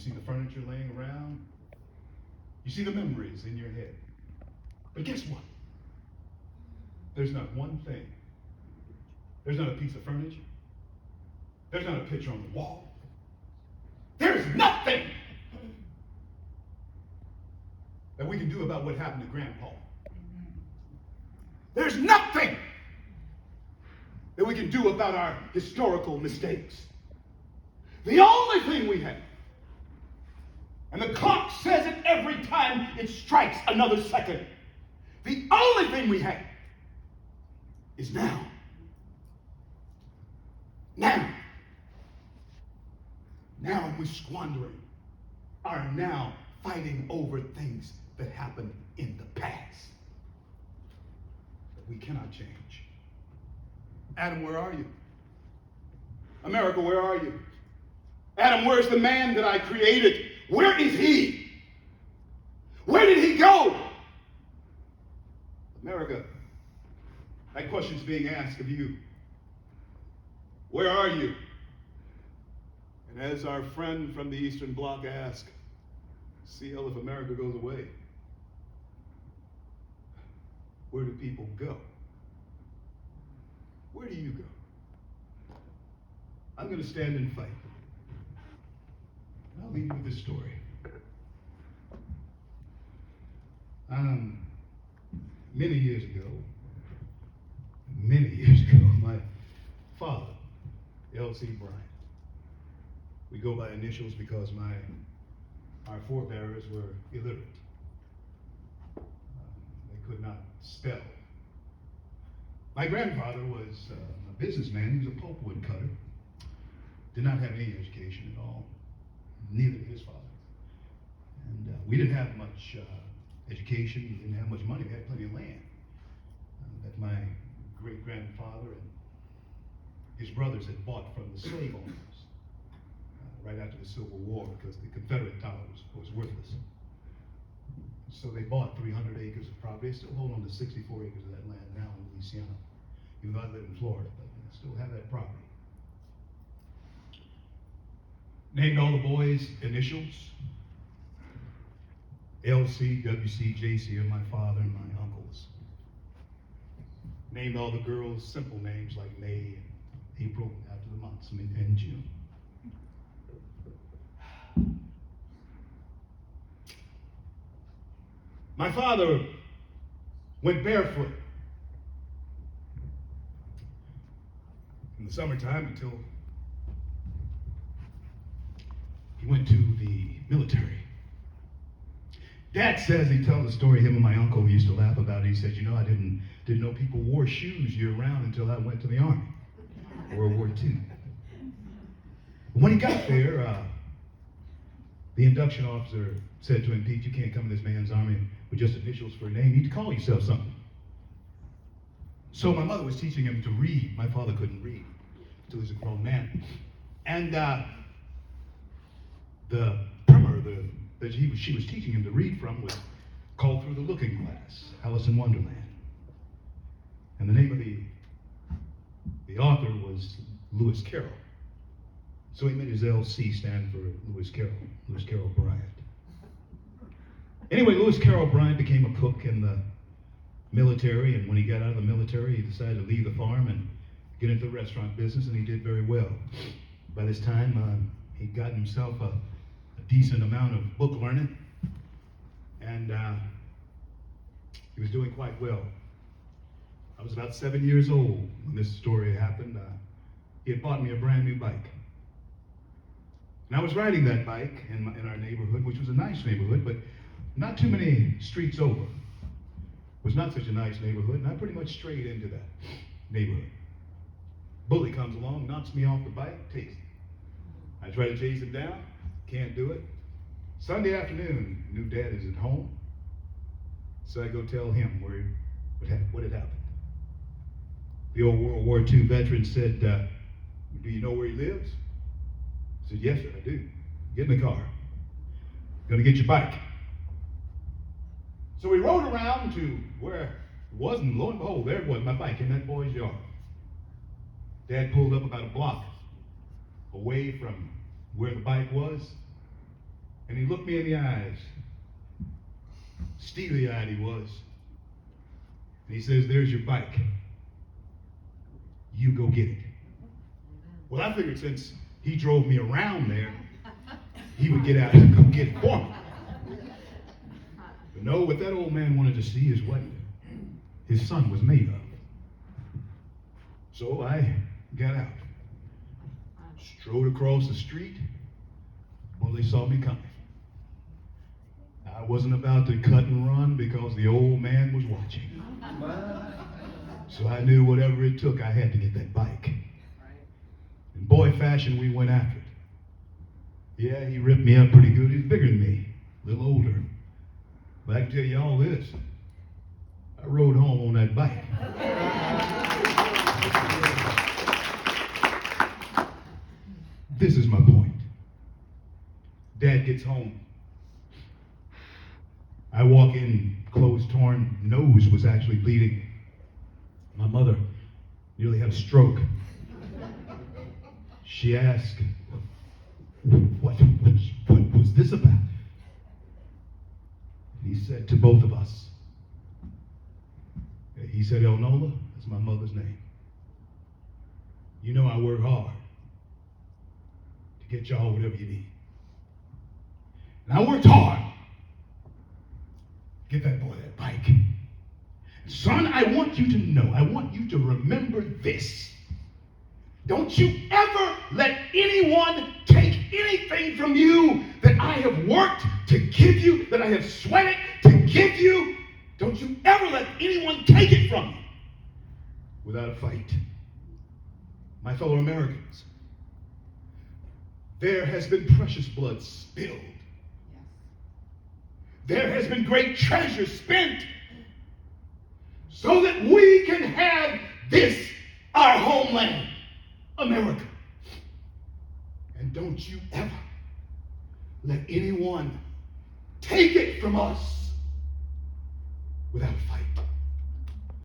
see the furniture laying around. You see the memories in your head. But guess what? There's not one thing. There's not a piece of furniture. There's not a picture on the wall. There's nothing that we can do about what happened to Grandpa. There's nothing that we can do about our historical mistakes. The only thing we have, and the clock says it every time it strikes another second, the only thing we have is now. Now. Now we're squandering our now fighting over things that happened in the past that we cannot change. Adam, where are you? America, where are you? Adam, where's the man that I created? Where is he? Where did he go? America, that question's being asked of you. Where are you? And as our friend from the Eastern Bloc asked, CL, if America goes away, where do people go? Where do you go? I'm going to stand and fight. I'll leave you with this story. Many years ago, my father, L.C. Bryant, we go by initials because our forebearers were illiterate. They could not spell. My grandfather was a businessman. He was a pulpwood cutter. Did not have any education at all. Neither did his father. And we didn't have much education. We didn't have much money. We had plenty of land that my great-grandfather and his brothers had bought from the slave owners right after the Civil War, because the Confederate dollar was worthless. So they bought 300 acres of property. They still hold on to 64 acres of that land now in Louisiana. Even though I live in Florida, but I still have that property. Named all the boys initials. LC, WC, JC are my father and my uncles. Named all the girls simple names like May and April after the months, and June. My father went barefoot in the summertime until he went to the military. Dad says, he tells the story, him and my uncle used to laugh about it. He said, I didn't know people wore shoes year-round until I went to the Army, World War II. When he got there, the induction officer said to him, Pete, you can't come in this man's army with just initials for a name. You need to call yourself something. So my mother was teaching him to read. My father couldn't read until he was a grown man. And the primer that she was teaching him to read from was called Through the Looking Glass, Alice in Wonderland. And the name of the author was Lewis Carroll. So he made his LC stand for Lewis Carroll Bryant. Anyway, Lewis Carroll Bryant became a cook in the military, and when he got out of the military, he decided to leave the farm and get into the restaurant business, and he did very well. By this time, he'd gotten himself a decent amount of book learning, and he was doing quite well. I was about 7 years old when this story happened. He had bought me a brand new bike. And I was riding that bike in our neighborhood, which was a nice neighborhood, but not too many streets over. It was not such a nice neighborhood, and I pretty much strayed into that neighborhood. Bully comes along, knocks me off the bike, takes it. I try to chase him down, can't do it. Sunday afternoon, knew Dad is at home, so I go tell him what had happened. The old World War II veteran said, do you know where he lives? I said, yes, sir, I do. Get in the car. Gonna get your bike. So we rode around to where it was, and lo and behold, there it was, my bike in that boy's yard. Dad pulled up about a block away from where the bike was, And he looked me in the eyes. Steely-eyed he was. And he says, "There's your bike. You go get it." Well, I figured since he drove me around there, he would get out and go get it for me. But no, what that old man wanted to see is what his son was made of. So I got out, strode across the street. Well, they saw me coming. I wasn't about to cut and run because the old man was watching. So I knew whatever it took, I had to get that bike. In boy fashion, we went after it. Yeah, he ripped me up pretty good. He was bigger than me, a little older. But I can tell you all this. I rode home on that bike. This is my point. Dad gets home. I walk in, clothes torn, nose was actually bleeding. My mother nearly had a stroke. She asked, what was this about? He said to both of us, he said, "Elnola, that's my mother's name. You know I work hard to get y'all whatever you need. And I worked hard to get that boy that bike. Son, I want you to know, I want you to remember this. Don't you ever let anyone take anything from you that I have worked to give you, that I have sweated to give you. Don't you ever let anyone take it from you without a fight." My fellow Americans, there has been precious blood spilled. There has been great treasure spent so that we can have this, our homeland, America. And don't you ever let anyone take it from us without a fight.